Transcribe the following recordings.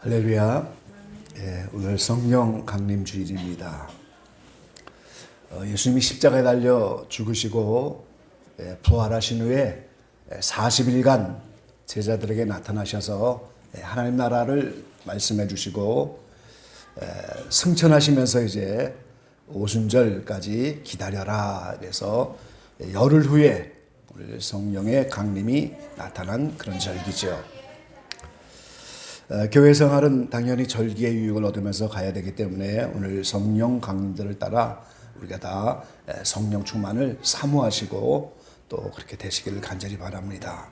할렐루야. 오늘 성령 강림 주일입니다. 예수님이 십자가에 달려 죽으시고 부활하신 후에 40일간 제자들에게 나타나셔서 하나님 나라를 말씀해 주시고 승천하시면서 이제 오순절까지 기다려라. 그래서 열흘 후에 오늘 성령의 강림이 나타난 그런 절기죠. 교회 생활은 당연히 절기의 유익을 얻으면서 가야 되기 때문에 오늘 성령 강림들을 따라 우리가 다 성령 충만을 사모하시고 또 그렇게 되시기를 간절히 바랍니다.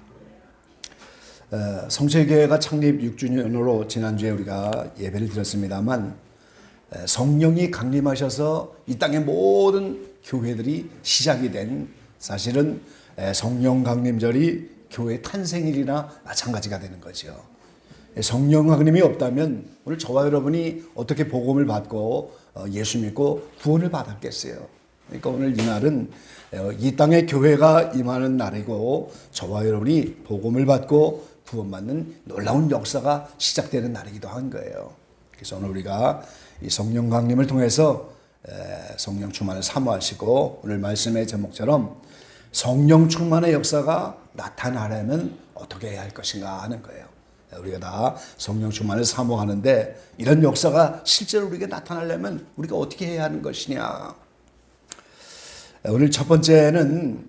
성실교회가 창립 6주년으로 지난주에 우리가 예배를 드렸습니다만 성령이 강림하셔서 이 땅의 모든 교회들이 시작이 된 사실은 성령 강림절이 교회 탄생일이나 마찬가지가 되는 거죠. 성령 강림이 없다면 오늘 저와 여러분이 어떻게 복음을 받고 예수 믿고 구원을 받았겠어요. 그러니까 오늘 이 날은 이 땅의 교회가 임하는 날이고 저와 여러분이 복음을 받고 구원받는 놀라운 역사가 시작되는 날이기도 한 거예요. 그래서 오늘 우리가 이 성령 강림을 통해서 성령 충만을 사모하시고 오늘 말씀의 제목처럼 성령 충만의 역사가 나타나려면 어떻게 해야 할 것인가 하는 거예요. 우리가 다 성령 충만을 사모하는데 이런 역사가 실제로 우리에게 나타나려면 우리가 어떻게 해야 하는 것이냐. 오늘 첫 번째는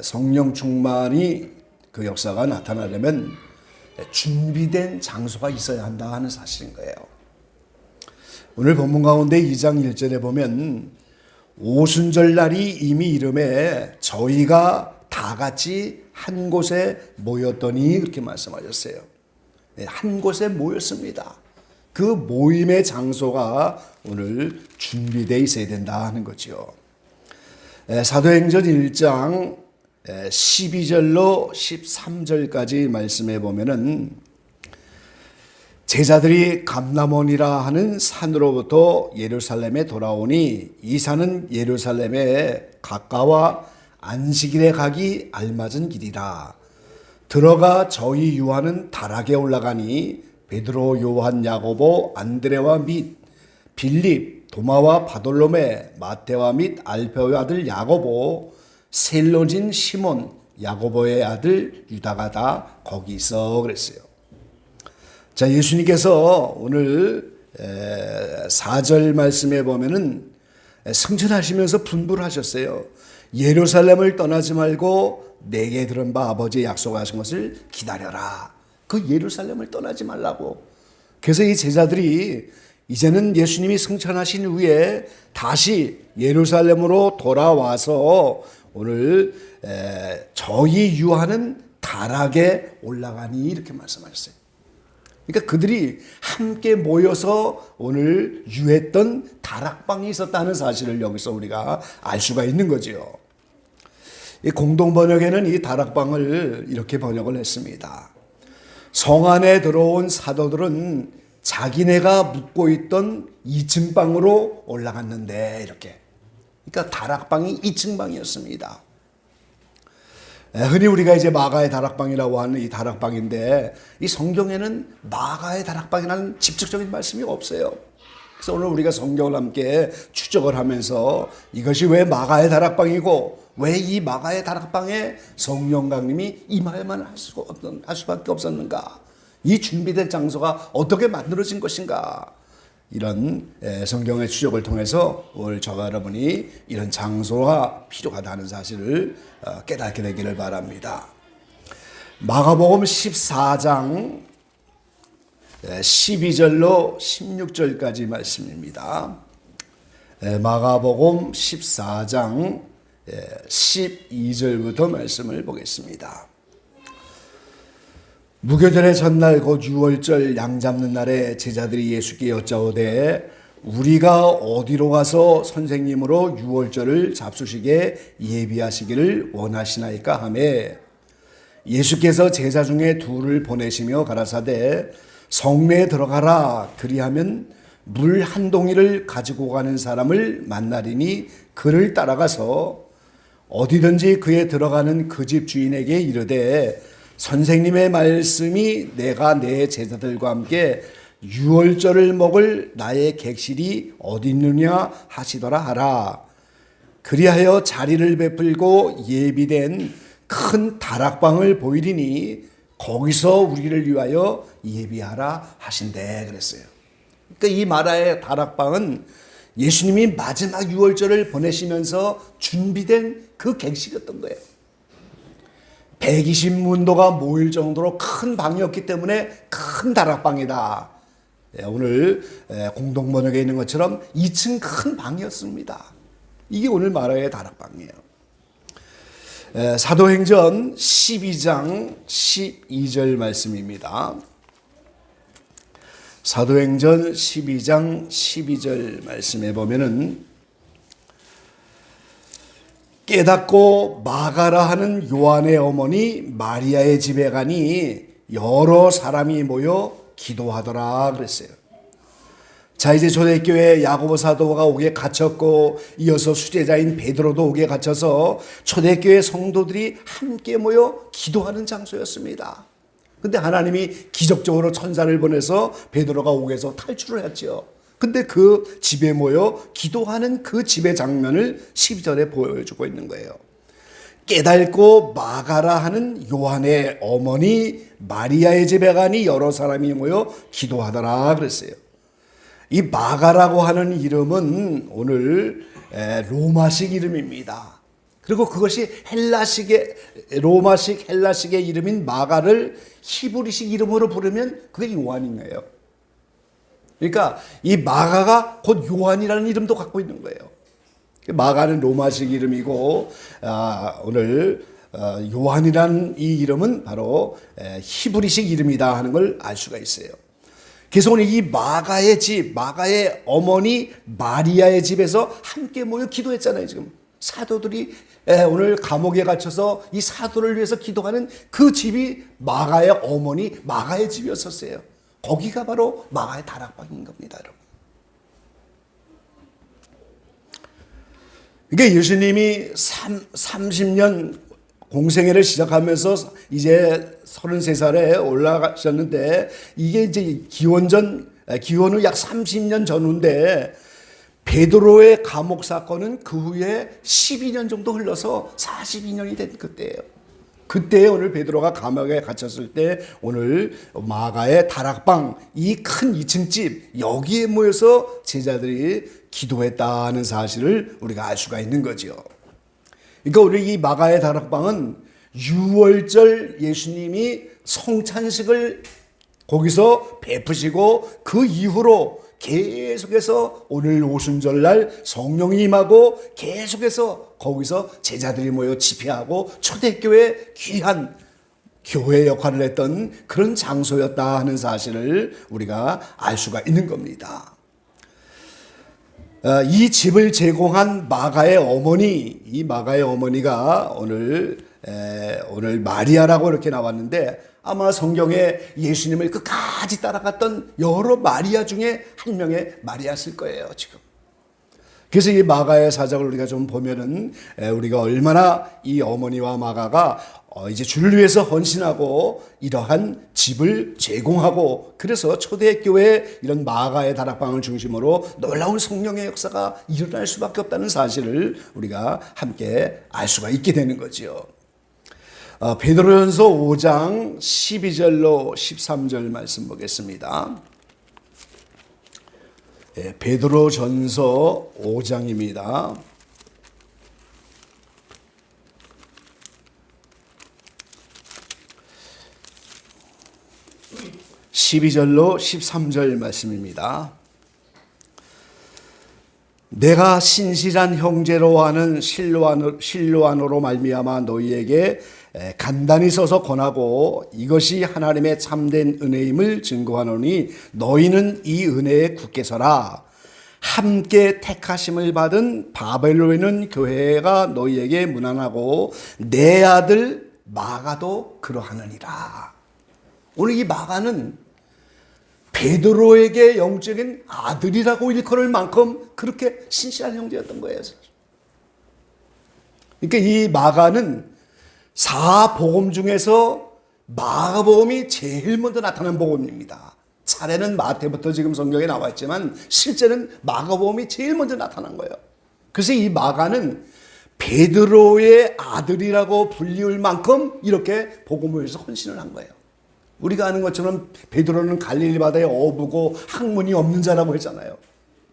성령 충만이 그 역사가 나타나려면 준비된 장소가 있어야 한다 하는 사실인 거예요. 오늘 본문 가운데 2장 1절에 보면 오순절 날이 이미 이름에 저희가 다 같이 한 곳에 모였더니 그렇게 말씀하셨어요. 한 곳에 모였습니다. 그 모임의 장소가 오늘 준비되어 있어야 된다 하는 거죠. 사도행전 1장 12절로 13절까지 말씀해 보면은 제자들이 감람원이라 하는 산으로부터 예루살렘에 돌아오니 이 산은 예루살렘에 가까워 안식일에 가기 알맞은 길이라. 들어가 저희 유하는 다락에 올라가니 베드로, 요한, 야고보, 안드레와 및 빌립, 도마와 바돌로메, 마테와 및 알페오의 아들 야고보, 셀로진 시몬, 야고보의 아들 유다가 다 거기 있어 그랬어요. 자, 예수님께서 오늘 4절 말씀에 보면은 승천하시면서 분부를 하셨어요. 예루살렘을 떠나지 말고 내게 들은 바 아버지의 약속하신 것을 기다려라. 그 예루살렘을 떠나지 말라고. 그래서 이 제자들이 이제는 예수님이 승천하신 후에 다시 예루살렘으로 돌아와서 오늘 저희 유하는 다락에 올라가니 이렇게 말씀하셨어요. 그러니까 그들이 함께 모여서 오늘 유했던 다락방이 있었다는 사실을 여기서 우리가 알 수가 있는 거죠. 이 공동 번역에는 이 다락방을 이렇게 번역을 했습니다. 성 안에 들어온 사도들은 자기네가 묵고 있던 2층 방으로 올라갔는데 이렇게. 그러니까 다락방이 2층 방이었습니다. 흔히 우리가 이제 마가의 다락방이라고 하는 이 다락방인데 이 성경에는 마가의 다락방이라는 직접적인 말씀이 없어요. 그래서 오늘 우리가 성경을 함께 추적을 하면서 이것이 왜 마가의 다락방이고 왜 이 마가의 다락방에 성령 강림이 임하여만 할 수밖에 없었는가? 이 준비된 장소가 어떻게 만들어진 것인가? 이런 성경의 추적을 통해서 오늘 저와 여러분이 이런 장소가 필요하다는 사실을 깨닫게 되기를 바랍니다. 마가복음 14장 12절로 16절까지 말씀입니다. 마가복음 14장 12절부터 말씀을 보겠습니다. 무교절의 전날 곧 유월절 양 잡는 날에 제자들이 예수께 여짜오되 우리가 어디로 가서 선생님으로 유월절을 잡수시게 예비하시기를 원하시나이까 하매 예수께서 제자 중에 둘을 보내시며 가라사대 성내에 들어가라. 그리하면 물 한 동이를 가지고 가는 사람을 만나리니 그를 따라가서 어디든지 그에 들어가는 그 집 주인에게 이르되 선생님의 말씀이 내가 내 제자들과 함께 유월절을 먹을 나의 객실이 어디 있느냐 하시더라 하라. 그리하여 자리를 베풀고 예비된 큰 다락방을 보이리니 거기서 우리를 위하여 예비하라 하신대 그랬어요. 그러니까 이 마라의 다락방은 예수님이 마지막 유월절을 보내시면서 준비된 그 객실이었던 거예요. 120문도가 모일 정도로 큰 방이었기 때문에 큰 다락방이다. 오늘 공동번역에 있는 것처럼 2층 큰 방이었습니다. 이게 오늘 마라의 다락방이에요. 사도행전 12장 12절 말씀입니다. 사도행전 12장 12절 말씀에 보면은 깨닫고 마가라 하는 요한의 어머니 마리아의 집에 가니 여러 사람이 모여 기도하더라 그랬어요. 자, 이제 초대교회 야고보 사도가 옥에 갇혔고 이어서 수제자인 베드로도 옥에 갇혀서 초대교회 성도들이 함께 모여 기도하는 장소였습니다. 근데 하나님이 기적적으로 천사를 보내서 베드로가 옥에서 탈출을 했죠. 근데 그 집에 모여 기도하는 그 집의 장면을 12절에 보여주고 있는 거예요. 깨닫고 마가라 하는 요한의 어머니 마리아의 집에 가니 여러 사람이 모여 기도하더라 그랬어요. 이 마가라고 하는 이름은 오늘 로마식 이름입니다. 그리고 그것이 로마식 헬라식의 이름인 마가를 히브리식 이름으로 부르면 그게 요한인 거예요. 그러니까 이 마가가 곧 요한이라는 이름도 갖고 있는 거예요. 마가는 로마식 이름이고 오늘 요한이라는 이 이름은 바로 히브리식 이름이다 하는 걸 알 수가 있어요. 그래서 오늘 이 마가의 집, 마가의 어머니 마리아의 집에서 함께 모여 기도했잖아요. 지금 사도들이 오늘 감옥에 갇혀서 이 사도를 위해서 기도하는 그 집이 마가의 어머니 마가의 집이었었어요. 거기가 바로 마가의 다락방인 겁니다, 여러분. 그러니까 예수님이 30년 공생애를 시작하면서 이제 33살에 올라가셨는데 이게 이제 기원 후 약 30년 전후인데 베드로의 감옥 사건은 그 후에 12년 정도 흘러서 42년이 된 그때예요. 그때 오늘 베드로가 감옥에 갇혔을 때 오늘 마가의 다락방 이 큰 2층 집 여기에 모여서 제자들이 기도했다는 사실을 우리가 알 수가 있는 거죠. 그러니까 우리 이 마가의 다락방은 유월절 예수님이 성찬식을 거기서 베푸시고 그 이후로 계속해서 오늘 오순절날 성령이 임하고 계속해서 거기서 제자들이 모여 집회하고 초대교회 귀한 교회 역할을 했던 그런 장소였다 하는 사실을 우리가 알 수가 있는 겁니다. 이 집을 제공한 마가의 어머니, 이 마가의 어머니가 오늘 마리아라고 이렇게 나왔는데 아마 성경에 예수님을 끝까지 따라갔던 여러 마리아 중에 한 명의 마리아였을 거예요, 지금. 그래서 이 마가의 사적을 우리가 좀 보면은 우리가 얼마나 이 어머니와 마가가 이제 주를 위해서 헌신하고 이러한 집을 제공하고 그래서 초대교회 이런 마가의 다락방을 중심으로 놀라운 성령의 역사가 일어날 수밖에 없다는 사실을 우리가 함께 알 수가 있게 되는 거죠. 베드로전서 5장 12절로 13절 말씀 보겠습니다. 베드로전서 5장입니다. 12절로 13절 말씀입니다. 내가 신실한 형제로 하는 실로아노로 말미암아 너희에게 간단히 써서 권하고 이것이 하나님의 참된 은혜임을 증거하노니 너희는 이 은혜에 굳게 서라. 함께 택하심을 받은 바벨론에 있는 교회가 너희에게 문안하고 내 아들 마가도 그러하느니라. 오늘 이 마가는 베드로에게 영적인 아들이라고 일컬을 만큼 그렇게 신실한 형제였던 거예요. 그러니까 이 마가는 4복음 중에서 마가복음이 제일 먼저 나타난 복음입니다. 사례는 마태부터 지금 성경에 나와 있지만 실제는 마가복음이 제일 먼저 나타난 거예요. 그래서 이 마가는 베드로의 아들이라고 불리울 만큼 이렇게 복음을 위해서 헌신을 한 거예요. 우리가 아는 것처럼 베드로는 갈릴리 바다에 어부고 학문이 없는 자라고 했잖아요.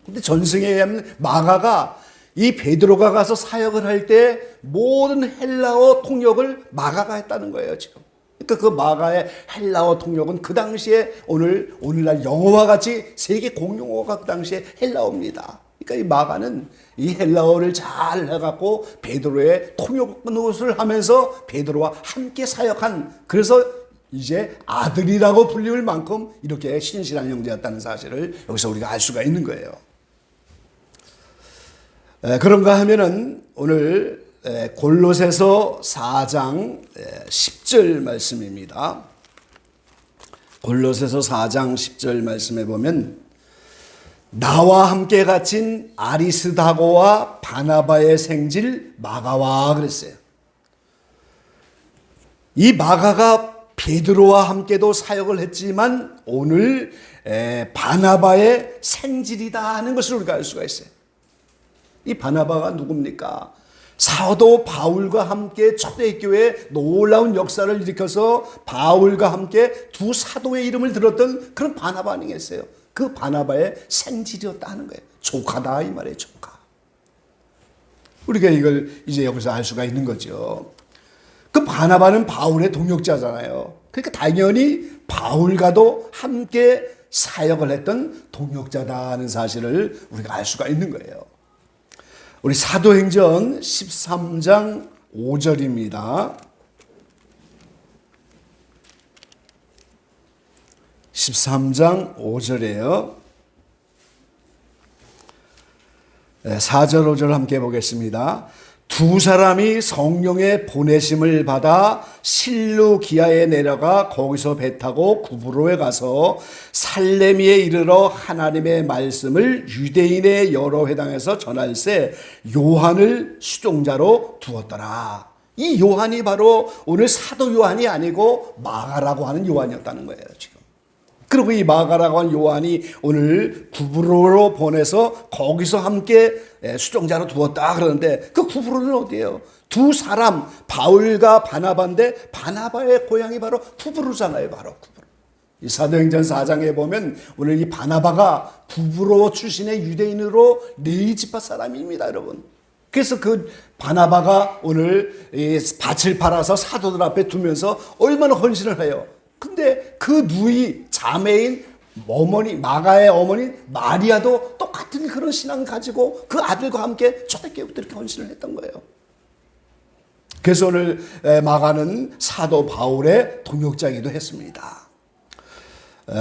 근데 전승에 의하면 마가가 이 베드로가 가서 사역을 할 때 모든 헬라어 통역을 마가가 했다는 거예요, 지금. 그러니까 그 마가의 헬라어 통역은 그 당시에 오늘날 영어와 같이 세계 공용어가 그 당시에 헬라어입니다. 그러니까 이 마가는 이 헬라어를 잘 해갖고 베드로의 통역 노릇을 하면서 베드로와 함께 사역한, 그래서 이제 아들이라고 불리울 만큼 이렇게 신실한 형제였다는 사실을 여기서 우리가 알 수가 있는 거예요. 그런가 하면은 오늘 골로새서 4장 10절 말씀입니다. 골로새서 4장 10절 말씀에 보면 나와 함께 갇힌 아리스다고와 바나바의 생질 마가와 그랬어요. 이 마가가 베드로와 함께도 사역을 했지만 오늘 바나바의 생질이다 하는 것을 우리가 알 수가 있어요. 이 바나바가 누굽니까? 사도 바울과 함께 초대교회에 놀라운 역사를 일으켜서 바울과 함께 두 사도의 이름을 들었던 그런 바나바 아니겠어요? 그 바나바의 생질이었다 하는 거예요. 조카다 이 말이에요. 조카. 우리가 이걸 이제 여기서 알 수가 있는 거죠. 그 바나바는 바울의 동역자잖아요. 그러니까 당연히 바울과도 함께 사역을 했던 동역자다는 사실을 우리가 알 수가 있는 거예요. 우리 사도행전 13장 5절입니다. 13장 5절이에요. 4절 5절 함께 보겠습니다. 두 사람이 성령의 보내심을 받아 실루기아에 내려가 거기서 배 타고 구브로에 가서 살레미에 이르러 하나님의 말씀을 유대인의 여러 회당에서 전할세 요한을 수종자로 두었더라. 이 요한이 바로 오늘 사도 요한이 아니고 마가라고 하는 요한이었다는 거예요, 지금. 그리고 이 마가라고 하는 요한이 오늘 구브로로 보내서 거기서 함께 수종자로 두었다 그러는데 그 구브로는 어디예요? 두 사람 바울과 바나바인데 바나바의 고향이 바로 구브로잖아요. 바로 구브로. 이 사도행전 4장에 보면 오늘 이 바나바가 구브로 출신의 유대인으로 레위지파 사람입니다, 여러분. 그래서 그 바나바가 오늘 이 밭을 팔아서 사도들 앞에 두면서 얼마나 헌신을 해요. 근데 그 누이 자매인 어머니 마가의 어머니 마리아도 똑같은 그런 신앙을 가지고 그 아들과 함께 초대교회부터 이렇게 헌신을 했던 거예요. 그래서 오늘 마가는 사도 바울의 동역자이기도 했습니다.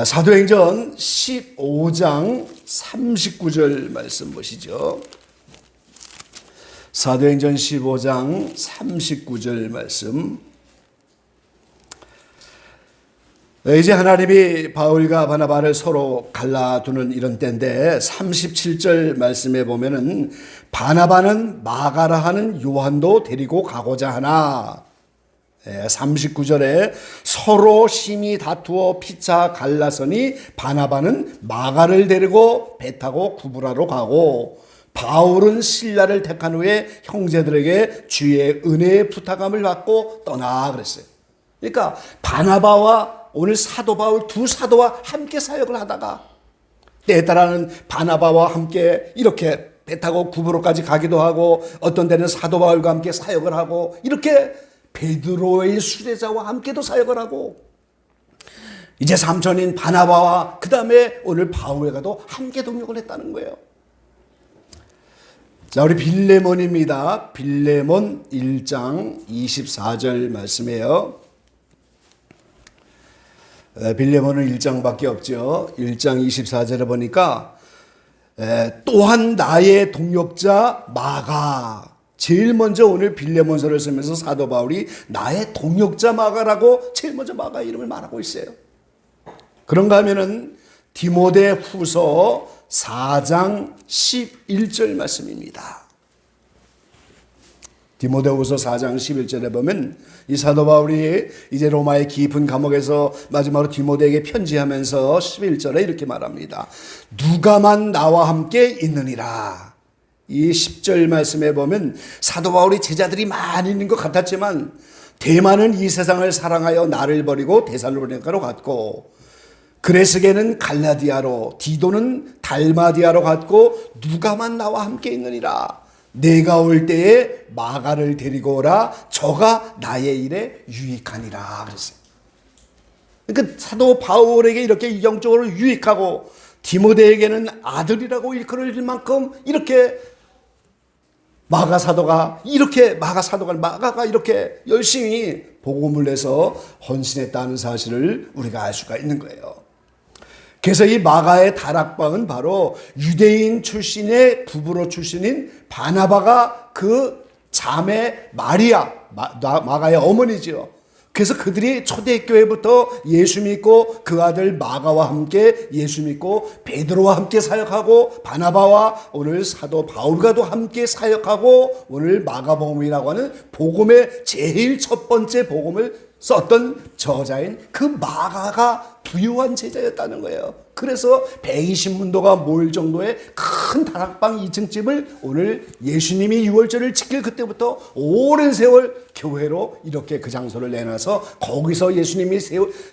사도행전 15장 39절 말씀 보시죠. 사도행전 15장 39절 말씀. 이제 하나님이 바울과 바나바를 서로 갈라두는 이런 때인데 37절 말씀에 보면은 바나바는 마가라 하는 요한도 데리고 가고자 하나 39절에 서로 심히 다투어 피차 갈라서니 바나바는 마가를 데리고 배 타고 구브라로 가고 바울은 신라를 택한 후에 형제들에게 주의 은혜의 부탁함을 받고 떠나 그랬어요. 그러니까 바나바와 오늘 사도 바울 두 사도와 함께 사역을 하다가 때에 따라는 바나바와 함께 이렇게 배 타고 구브로까지 가기도 하고 어떤 때는 사도 바울과 함께 사역을 하고 이렇게 베드로의 수제자와 함께도 사역을 하고 이제 삼촌인 바나바와 그 다음에 오늘 바울과도 함께 동역을 했다는 거예요. 자, 우리 빌레몬입니다. 빌레몬 1장 24절 말씀이에요. 빌레몬은 1장밖에 없죠. 1장 24절에 보니까 또한 나의 동역자 마가, 제일 먼저 오늘 빌레몬서를 쓰면서 사도 바울이 나의 동역자 마가라고 제일 먼저 마가 이름을 말하고 있어요. 그런가 하면은 디모데 후서 4장 11절 말씀입니다. 디모데후서 4장 11절에 보면 이 사도 바울이 이제 로마의 깊은 감옥에서 마지막으로 디모데에게 편지하면서 11절에 이렇게 말합니다. 누가만 나와 함께 있느니라. 이 10절 말씀에 보면 사도 바울이 제자들이 많이 있는 것 같았지만 대마는 이 세상을 사랑하여 나를 버리고 데살로니가로 갔고 그레스게는 갈라디아로 디도는 달마디아로 갔고 누가만 나와 함께 있느니라. 내가 올 때에 마가를 데리고 오라. 저가 나의 일에 유익하니라 그랬어요. 그러니까 사도 바울에게 이렇게 영적으로 유익하고 디모데에게는 아들이라고 일컬을 만큼 이렇게 마가가 이렇게 열심히 복음을 내서 헌신했다는 사실을 우리가 알 수가 있는 거예요. 그래서 이 마가의 다락방은 바로 유대인 출신의 부부로 출신인 바나바가 그 자매 마리아, 마가의 어머니지요. 그래서 그들이 초대교회부터 예수 믿고 그 아들 마가와 함께 예수 믿고 베드로와 함께 사역하고 바나바와 오늘 사도 바울과도 함께 사역하고 오늘 마가복음이라고 하는 복음의 제일 첫 번째 복음을 썼던 저자인 그 마가가 부유한 제자였다는 거예요. 그래서 120문도가 모일 정도의 큰 다락방 2층 집을 오늘 예수님이 유월절을 지킬 그때부터 오랜 세월 교회로 이렇게 그 장소를 내놔서 거기서 예수님이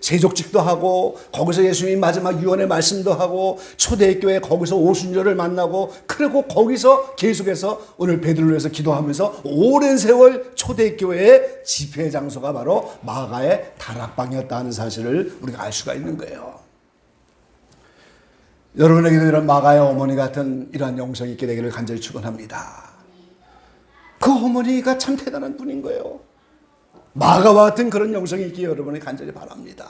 세족직도 하고 거기서 예수님 마지막 유언의 말씀도 하고 초대교회 거기서 오순절을 만나고 그리고 거기서 계속해서 오늘 베드로에서 기도하면서 오랜 세월 초대교회의 집회 장소가 바로 마가의 다락방이었다는 사실을 우리가 알 수가 있는 거예요. 여러분에게도 이런 마가의 어머니 같은 이러한 영성이 있게 되기를 간절히 축원합니다. 그 어머니가 참 대단한 분인 거예요. 마가와 같은 그런 영성이 있기를 여러분이 간절히 바랍니다.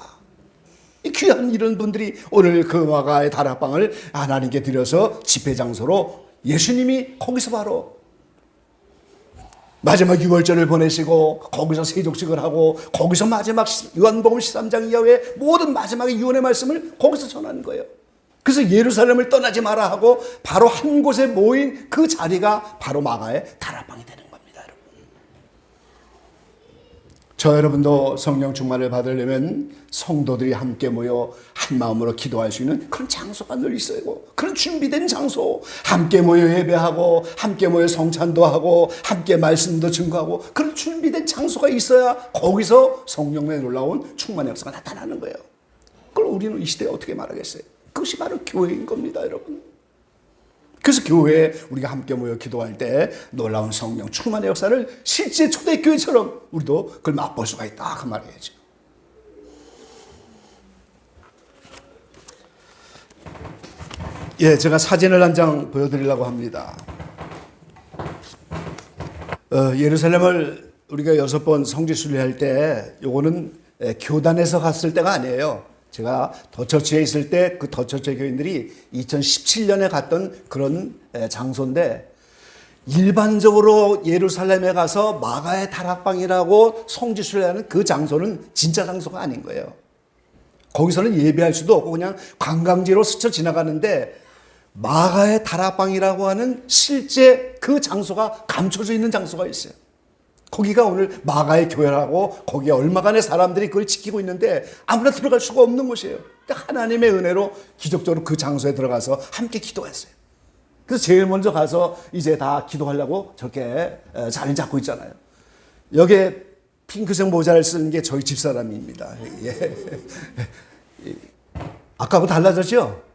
이 귀한 이런 분들이 오늘 그 마가의 다락방을 하나님께 드려서 집회 장소로 예수님이 거기서 바로 마지막 유월절을 보내시고 거기서 세족식을 하고 거기서 마지막 요한복음 13장 이하의 모든 마지막의 유언의 말씀을 거기서 전하는 거예요. 그래서 예루살렘을 떠나지 마라 하고 바로 한 곳에 모인 그 자리가 바로 마가의 다락방이 되는 겁니다. 여러분. 저 여러분도 성령 충만을 받으려면 성도들이 함께 모여 한 마음으로 기도할 수 있는 그런 장소가 늘 있어야 하고 그런 준비된 장소, 함께 모여 예배하고 함께 모여 성찬도 하고 함께 말씀도 증거하고 그런 준비된 장소가 있어야 거기서 성령의 놀라운 충만의 역사가 나타나는 거예요. 그걸 우리는 이 시대에 어떻게 말하겠어요? 그것이 바로 교회인 겁니다, 여러분. 그래서 교회에 우리가 함께 모여 기도할 때 놀라운 성령 충만의 역사를 실제 초대교회처럼 우리도 그걸 맛볼 수가 있다 그 말이에요. 예, 제가 사진을 한 장 보여드리려고 합니다. 예루살렘을 우리가 6번 성지순례할 때 요거는 교단에서 갔을 때가 아니에요. 제가 더처치에 있을 때 그 더처치 교인들이 2017년에 갔던 그런 장소인데 일반적으로 예루살렘에 가서 마가의 다락방이라고 성지순례하는 그 장소는 진짜 장소가 아닌 거예요. 거기서는 예배할 수도 없고 그냥 관광지로 스쳐 지나가는데 마가의 다락방이라고 하는 실제 그 장소가 감춰져 있는 장소가 있어요. 거기가 오늘 마가의 교회라고 거기에 얼마간의 사람들이 그걸 지키고 있는데 아무나 들어갈 수가 없는 곳이에요. 하나님의 은혜로 기적적으로 그 장소에 들어가서 함께 기도했어요. 그래서 제일 먼저 가서 이제 다 기도하려고 저렇게 자리 잡고 있잖아요. 여기에 핑크색 모자를 쓰는 게 저희 집사람입니다. 예. 아까하고 달라졌죠?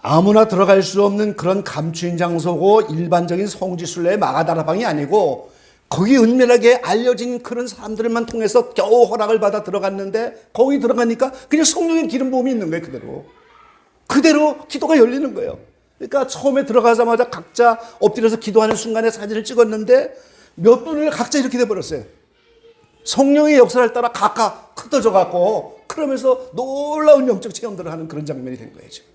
아무나 들어갈 수 없는 그런 감추인 장소고 일반적인 성지순례의 마가다락방이 아니고 거기 은밀하게 알려진 그런 사람들만 통해서 겨우 허락을 받아 들어갔는데 거기 들어가니까 그냥 성령의 기름 부음이 있는 거예요. 그대로 기도가 열리는 거예요. 그러니까 처음에 들어가자마자 각자 엎드려서 기도하는 순간에 사진을 찍었는데 몇 분을 각자 이렇게 돼버렸어요. 성령의 역사를 따라 각각 흩어져 갖고 그러면서 놀라운 영적 체험들을 하는 그런 장면이 된 거예요. 지금.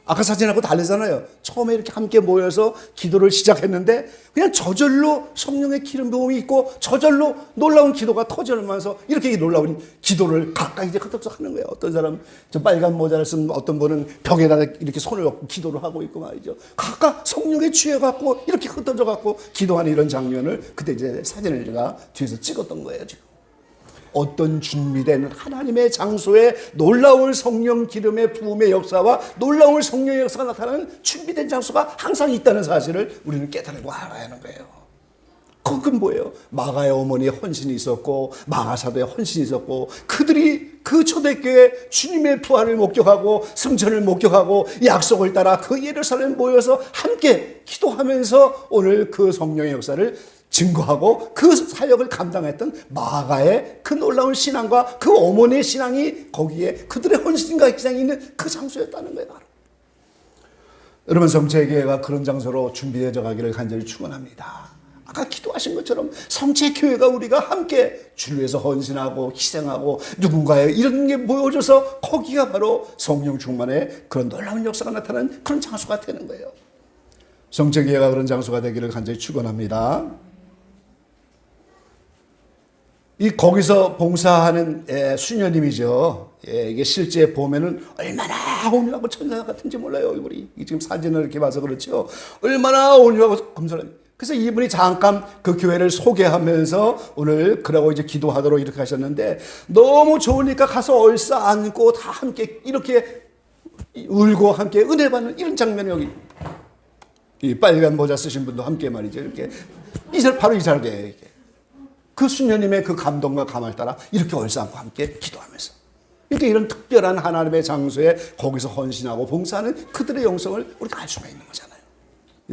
아까 사진하고 다르잖아요. 처음에 이렇게 함께 모여서 기도를 시작했는데 그냥 저절로 성령의 기름 부음이 있고 저절로 놀라운 기도가 터져나면서 이렇게 놀라운 기도를 가까이 이제 끄덕끄덕 하는 거예요. 어떤 사람 저 빨간 모자를 쓴 어떤 분은 벽에다 이렇게 손을 얹고 기도를 하고 있고 말이죠. 각각 성령에 취해갖고 이렇게 흩어져갖고 기도하는 이런 장면을 그때 이제 사진을 제가 뒤에서 찍었던 거예요. 지금. 어떤 준비된 하나님의 장소에 놀라운 성령 기름의 부음의 역사와 놀라운 성령의 역사가 나타나는 준비된 장소가 항상 있다는 사실을 우리는 깨달고 알아야 하는 거예요. 그건 뭐예요? 마가의 어머니의 헌신이 있었고 마가사도의 헌신이 있었고 그들이 그 초대교회 주님의 부활을 목격하고 승천을 목격하고 약속을 따라 그 예루살렘 모여서 함께 기도하면서 오늘 그 성령의 역사를 증거하고 그 사역을 감당했던 마가의 그 놀라운 신앙과 그 어머니의 신앙이 거기에 그들의 헌신과 희생이 있는 그 장소였다는 거예요. 바로. 여러분 성체교회가 그런 장소로 준비되어 가기를 간절히 축원합니다. 아까 기도하신 것처럼 성체교회가 우리가 함께 주를 위해서 헌신하고 희생하고 누군가의 이런 게 모여져서 거기가 바로 성령 충만의 그런 놀라운 역사가 나타나는 그런 장소가 되는 거예요. 성체교회가 그런 장소가 되기를 간절히 축원합니다. 이 거기서 봉사하는 수녀님이죠. 이게 실제 보면은 얼마나 온유하고 천사 같은지 몰라요. 얼굴이 지금 사진을 이렇게 봐서 그렇죠. 얼마나 온유하고 검소한. 그래서 이분이 잠깐 그 교회를 소개하면서 오늘 그러고 이제 기도하도록 이렇게 하셨는데 너무 좋으니까 가서 얼싸 안고 다 함께 이렇게 울고 함께 은혜 받는 이런 장면이 여기 이 빨간 모자 쓰신 분도 함께 말이죠. 이렇게 바로 이 자리에 이게. 그 수녀님의 그 감동과 감을 따라 이렇게 얼싸안고 함께 기도하면서 이렇게 이런 특별한 하나님의 장소에 거기서 헌신하고 봉사하는 그들의 영성을 우리가 알 수가 있는 거잖아요.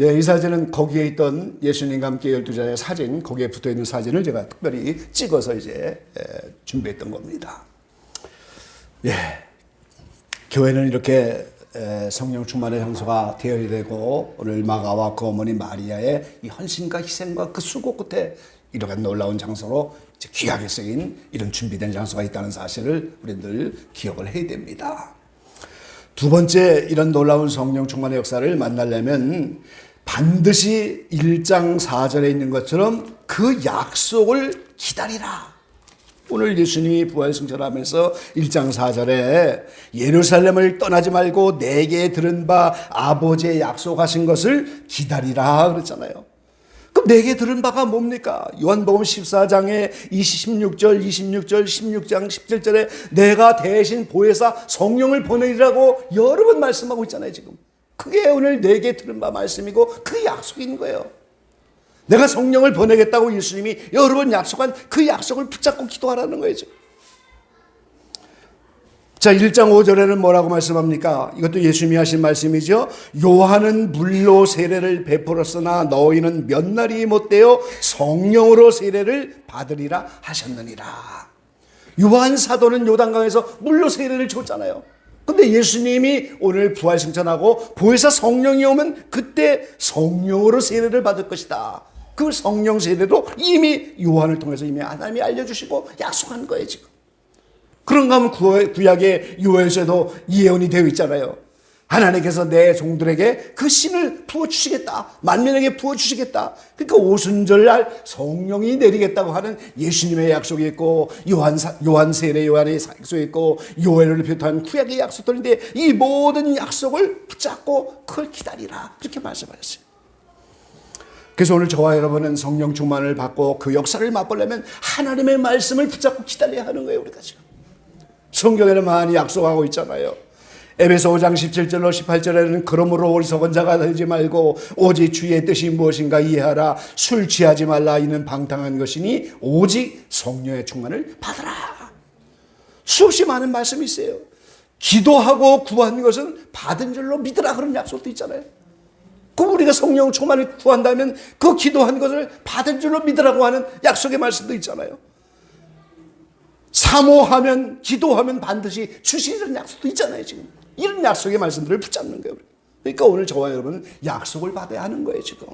예, 이 사진은 거기에 있던 예수님과 함께 12자의 사진, 거기에 붙어있는 사진을 제가 특별히 찍어서 이제 준비했던 겁니다. 예, 교회는 이렇게 성령 충만의 장소가 되어야 되고 오늘 마가와 그 어머니 마리아의 이 헌신과 희생과 그 수고 끝에 이렇게 놀라운 장소로 이제 귀하게 쓰인 이런 준비된 장소가 있다는 사실을 우리들 기억을 해야 됩니다. 두 번째 이런 놀라운 성령 충만의 역사를 만나려면 반드시 1장 4절에 있는 것처럼 그 약속을 기다리라. 오늘 예수님이 부활승천하면서 1장 4절에 예루살렘을 떠나지 말고 내게 들은 바 아버지의 약속하신 것을 기다리라 그랬잖아요. 그럼 내게 들은 바가 뭡니까? 요한복음 14장에 16절, 16장 17절에 내가 대신 보혜사 성령을 보내리라고 여러 번 말씀하고 있잖아요. 지금 그게 오늘 내게 들은 바 말씀이고 그 약속인 거예요. 내가 성령을 보내겠다고 예수님이 여러 번 약속한 그 약속을 붙잡고 기도하라는 거예요. 지금. 자, 1장 5절에는 뭐라고 말씀합니까? 이것도 예수님이 하신 말씀이죠. 요한은 물로 세례를 베풀었으나 너희는 몇 날이 못되어 성령으로 세례를 받으리라 하셨느니라. 요한 사도는 요단강에서 물로 세례를 줬잖아요. 근데 예수님이 오늘 부활승천하고 보혜사 성령이 오면 그때 성령으로 세례를 받을 것이다. 그 성령 세례도 이미 요한을 통해서 이미 하나님이 알려주시고 약속한 거예요. 지금. 그런가 하면 구약의 요엘서에도 예언이 되어 있잖아요. 하나님께서 내 종들에게 그 신을 부어주시겠다. 만민에게 부어주시겠다. 그러니까 오순절날 성령이 내리겠다고 하는 예수님의 약속이 있고 요한 세례 요한의 약속이 있고 요엘을 비롯한 구약의 약속들인데 이 모든 약속을 붙잡고 그걸 기다리라. 그렇게 말씀하셨어요. 그래서 오늘 저와 여러분은 성령 충만을 받고 그 역사를 맛보려면 하나님의 말씀을 붙잡고 기다려야 하는 거예요. 우리가 지금. 성경에는 많이 약속하고 있잖아요. 에베소 5장 17절로 18절에는 그러므로 어리석은 자가 되지 말고 오직 주의 뜻이 무엇인가 이해하라. 술 취하지 말라. 이는 방탕한 것이니 오직 성령의 충만을 받으라. 수없이 많은 말씀이 있어요. 기도하고 구한 것은 받은 줄로 믿으라. 그런 약속도 있잖아요. 그럼 우리가 성령 충만을 구한다면 그 기도한 것을 받은 줄로 믿으라고 하는 약속의 말씀도 있잖아요. 사모하면 기도하면 반드시 주시는 약속도 있잖아요. 지금 이런 약속의 말씀들을 붙잡는 거예요. 그러니까 오늘 저와 여러분은 약속을 받아야 하는 거예요. 지금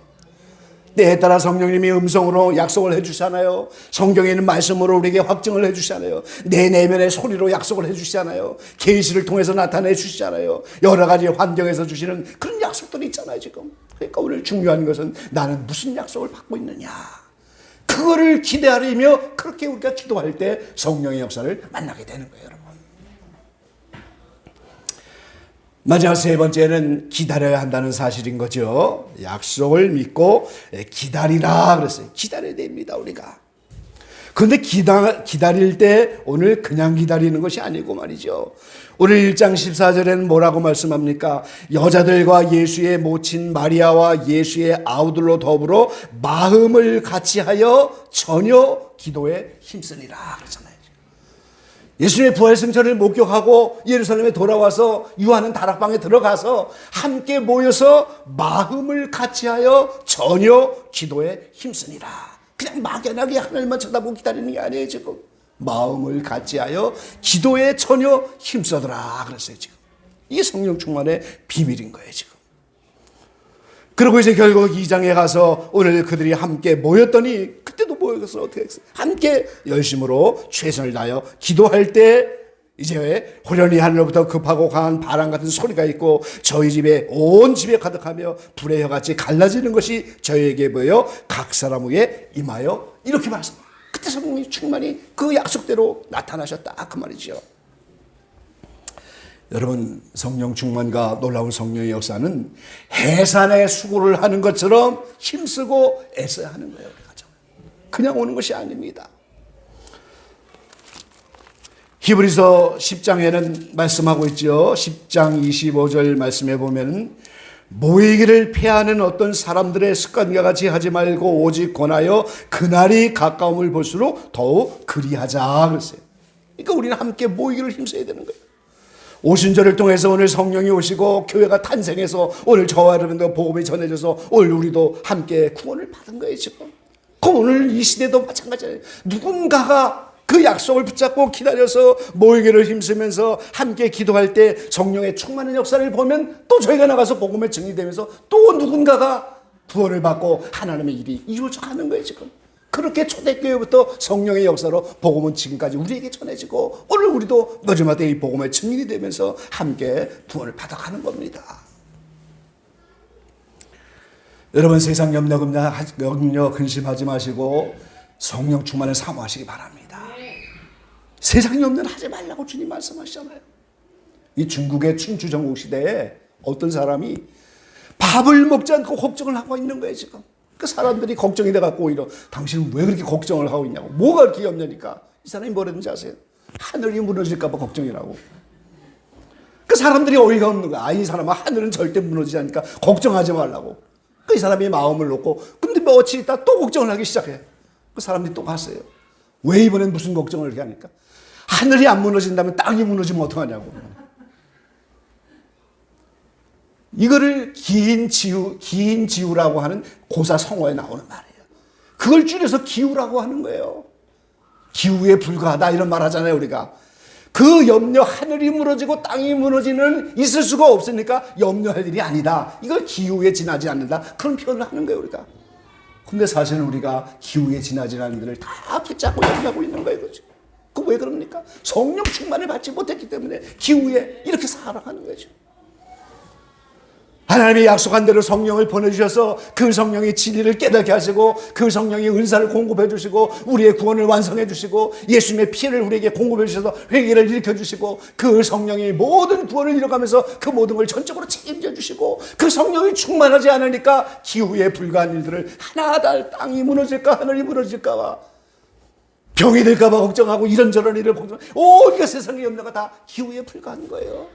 때에 따라 성령님이 음성으로 약속을 해주시잖아요. 성경에 있는 말씀으로 우리에게 확증을 해주시잖아요. 내 내면의 소리로 약속을 해주시잖아요. 계시를 통해서 나타내 주시잖아요. 여러 가지 환경에서 주시는 그런 약속들이 있잖아요 지금. 그러니까 오늘 중요한 것은 나는 무슨 약속을 받고 있느냐, 그거를 기대하려며 그렇게 우리가 기도할 때 성령의 역사를 만나게 되는 거예요 여러분. 마지막 세 번째는 기다려야 한다는 사실인 거죠. 약속을 믿고 기다리라 그랬어요. 기다려야 됩니다 우리가. 그런데 기다릴 때 오늘 그냥 기다리는 것이 아니고 말이죠. 오늘 1장 14절에는 뭐라고 말씀합니까? 여자들과 예수의 모친 마리아와 예수의 아우들로 더불어 마음을 같이하여 전혀 기도에 힘쓰니라 그러잖아요. 예수님의 부활 승천을 목격하고 예루살렘에 돌아와서 유하는 다락방에 들어가서 함께 모여서 마음을 같이하여 전혀 기도에 힘쓰니라. 그냥 막연하게 하늘만 쳐다보고 기다리는 게 아니에요 지금. 마음을 같이하여 기도에 전혀 힘써더라 그랬어요 지금. 이게 성령 충만의 비밀인 거예요 지금. 그리고 이제 결국 2장에 가서 오늘 그들이 함께 모였더니, 그때도 모여서 어떻게 했어요? 함께 열심으로 최선을 다하여 기도할 때 이제 호련히 하늘로부터 급하고 강한 바람 같은 소리가 있고 저희 집에 온 집에 가득하며 불의 혀같이 갈라지는 것이 저희에게 보여 각 사람 위에 임하여 이렇게 말씀합니다. 그때 성령이 충만히 그 약속대로 나타나셨다 그 말이죠. 여러분, 성령 충만과 놀라운 성령의 역사는 해산의 수고를 하는 것처럼 힘쓰고 애써야 하는 거예요. 그냥 오는 것이 아닙니다. 히브리서 10장에는 말씀하고 있죠. 10장 25절 말씀해 보면 모이기를 피하는 어떤 사람들의 습관과 같이 하지 말고 오직 권하여 그날이 가까움을 볼수록 더욱 그리하자 그랬어요. 그러니까 우리는 함께 모이기를 힘써야 되는 거예요. 오순절을 통해서 오늘 성령이 오시고 교회가 탄생해서 오늘 저와 여러분도 복음이 전해져서 오늘 우리도 함께 구원을 받은 거예요 지금. 그 오늘 이 시대도 마찬가지예요. 누군가가 그 약속을 붙잡고 기다려서 모이기를 힘쓰면서 함께 기도할 때 성령의 충만한 역사를 보면 또 저희가 나가서 복음에 증리되면서 또 누군가가 구원을 받고 하나님의 일이 이루어져 가는 거예요 지금. 그렇게 초대교회부터 성령의 역사로 복음은 지금까지 우리에게 전해지고 오늘 우리도 마지막 때 이 복음의 증인이 되면서 함께 구원을 받아가는 겁니다. 여러분, 세상 염려 근심하지 마시고 성령 충만을 사모하시기 바랍니다. 세상 염려는 하지 말라고 주님 말씀하시잖아요. 이 중국의 춘추전국 시대에 어떤 사람이 밥을 먹지 않고 걱정을 하고 있는 거예요 지금. 그 사람들이 걱정이 돼갖고 오히려 당신은 왜 그렇게 걱정을 하고 있냐고. 뭐가 그렇게 염려니까. 이 사람이 뭐라든지 아세요? 하늘이 무너질까 봐 걱정이라고. 그 사람들이 어이가 없는 거야. 이 사람아, 하늘은 절대 무너지지 않으니까 걱정하지 말라고. 그 이 사람이 마음을 놓고 근데 며칠 있다 또 걱정을 하기 시작해. 그 사람들이 또 갔어요. 왜 이번엔 무슨 걱정을 이렇게 하니까? 하늘이 안 무너진다면 땅이 무너지면 어떡하냐고. 이거를 기인 지우라고 하는 고사 성어에 나오는 말이에요. 그걸 줄여서 기우라고 하는 거예요. 기우에 불과하다 이런 말 하잖아요 우리가. 그 염려, 하늘이 무너지고 땅이 무너지는 있을 수가 없으니까 염려할 일이 아니다. 이걸 기우에 지나지 않는다. 그런 표현을 하는 거예요 우리가. 근데 사실은 우리가 기우에 지나지 않는 일을 다 붙잡고 염려하고 있는 거예요. 그렇죠? 그 왜 그럽니까? 성령 충만을 받지 못했기 때문에 기우에 이렇게 살아가는 거죠. 하나님이 약속한 대로 성령을 보내주셔서 그 성령이 진리를 깨닫게 하시고 그 성령이 은사를 공급해 주시고 우리의 구원을 완성해 주시고 예수님의 피를 우리에게 공급해 주셔서 회개를 일으켜 주시고 그 성령이 모든 구원을 이뤄가면서 그 모든 걸 전적으로 책임져 주시고 그 성령이 충만하지 않으니까 기후에 불과한 일들을 하나하나 땅이 무너질까 하늘이 무너질까 병이 될까 봐 걱정하고 이런저런 일을 걱정하고 온 세상의 염려가 다 기후에 불과한 거예요.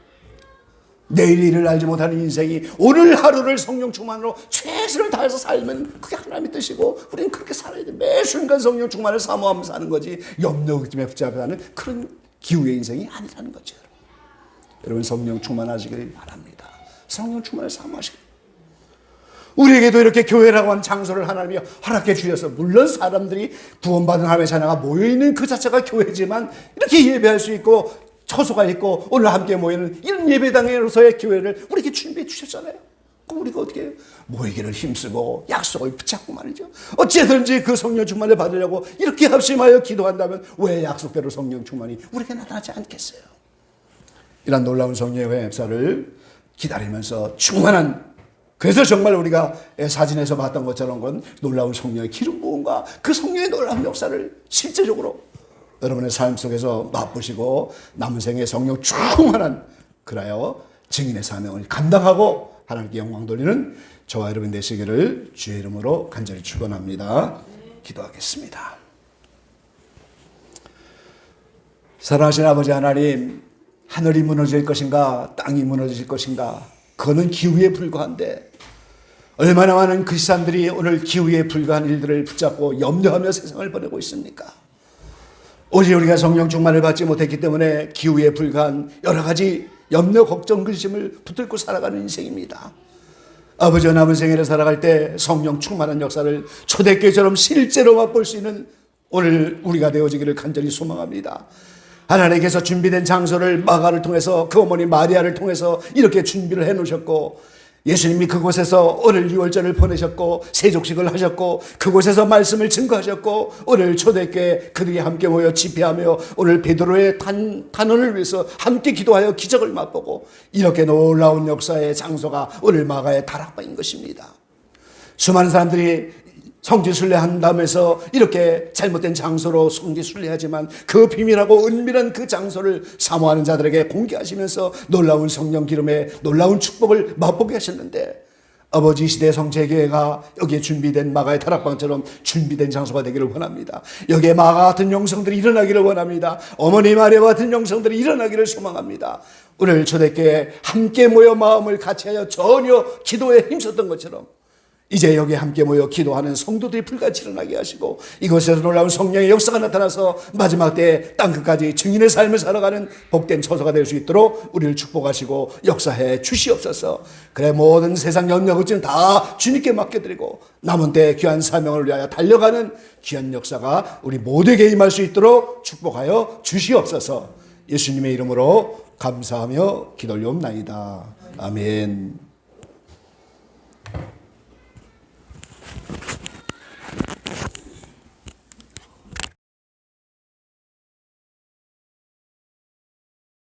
내일 일을 알지 못하는 인생이 오늘 하루를 성령 충만으로 최선을 다해서 살면 그게 하나님의 뜻이고 우리는 그렇게 살아야 돼. 매 순간 성령 충만을 사모하면서 사는 거지 염려 걱정에 붙잡혀가는 그런 기후의 인생이 아니라는 거죠. 여러분, 성령 충만하시길 바랍니다. 성령 충만을 사모하시길. 우리에게도 이렇게 교회라고 하는 장소를 하나님이 허락해 주셔서 물론 사람들이 구원받은 하나님의 자녀가 모여있는 그 자체가 교회지만 이렇게 예배할 수 있고 처소가 있고 오늘 함께 모이는 이런 예배당으로서의 교회를 우리에게 준비해 주셨잖아요. 그럼 우리가 어떻게 해요? 모이기를 힘쓰고 약속을 붙잡고 말이죠. 어찌든지 그 성령 충만을 받으려고 이렇게 합심하여 기도한다면 왜 약속대로 성령 충만이 우리에게 나타나지 않겠어요? 이런 놀라운 성령의 역사를 기다리면서 충만한, 그래서 정말 우리가 사진에서 봤던 것처럼 건 놀라운 성령의 기름 부음과 그 성령의 놀라운 역사를 실제적으로 여러분의 삶 속에서 맛보시고 남은 생에 성령 충만한 그라여 증인의 사명을 감당하고 하나님께 영광 돌리는 저와 여러분 되시기를 주의 이름으로 간절히 축원합니다. 기도하겠습니다. 사랑하신 아버지 하나님, 하늘이 무너질 것인가 땅이 무너질 것인가 그거는 기후에 불과한데 얼마나 많은 그리스도인들이 오늘 기후에 불과한 일들을 붙잡고 염려하며 세상을 보내고 있습니까? 오직 우리가 성령 충만을 받지 못했기 때문에 기후에 불과한 여러 가지 염려, 걱정, 근심을 붙들고 살아가는 인생입니다. 아버지와 남은 생애를 살아갈 때 성령 충만한 역사를 초대교회처럼 실제로 맛볼 수 있는 오늘 우리가 되어지기를 간절히 소망합니다. 하나님께서 준비된 장소를 마가를 통해서 그 어머니 마리아를 통해서 이렇게 준비를 해놓으셨고 예수님이 그곳에서 오늘 유월절을 보내셨고 세족식을 하셨고 그곳에서 말씀을 증거하셨고 오늘 초대교회 그들이 함께 모여 집회하며 오늘 베드로의 탄원을 위해서 함께 기도하여 기적을 맛보고 이렇게 놀라운 역사의 장소가 오늘 마가의 다락방인 것입니다. 수많은 사람들이 성지순례한다면서 이렇게 잘못된 장소로 성지순례하지만 그 비밀하고 은밀한 그 장소를 사모하는 자들에게 공개하시면서 놀라운 성령 기름의 놀라운 축복을 맛보게 하셨는데 아버지 시대 성체교회가 여기에 준비된 마가의 다락방처럼 준비된 장소가 되기를 원합니다. 여기에 마가 같은 영성들이 일어나기를 원합니다. 어머니 마리아 같은 영성들이 일어나기를 소망합니다. 오늘 초대교회 함께 모여 마음을 같이하여 전혀 기도에 힘썼던 것처럼 이제 여기 함께 모여 기도하는 성도들이 불같이 일어나게 하시고 이곳에서 놀라운 성령의 역사가 나타나서 마지막 때에 땅끝까지 증인의 삶을 살아가는 복된 처소가 될 수 있도록 우리를 축복하시고 역사해 주시옵소서. 그래 모든 세상 염려고증 다 주님께 맡겨드리고 남은 때 귀한 사명을 위하여 달려가는 귀한 역사가 우리 모두에게 임할 수 있도록 축복하여 주시옵소서. 예수님의 이름으로 감사하며 기도 올리옵나이다. 아멘.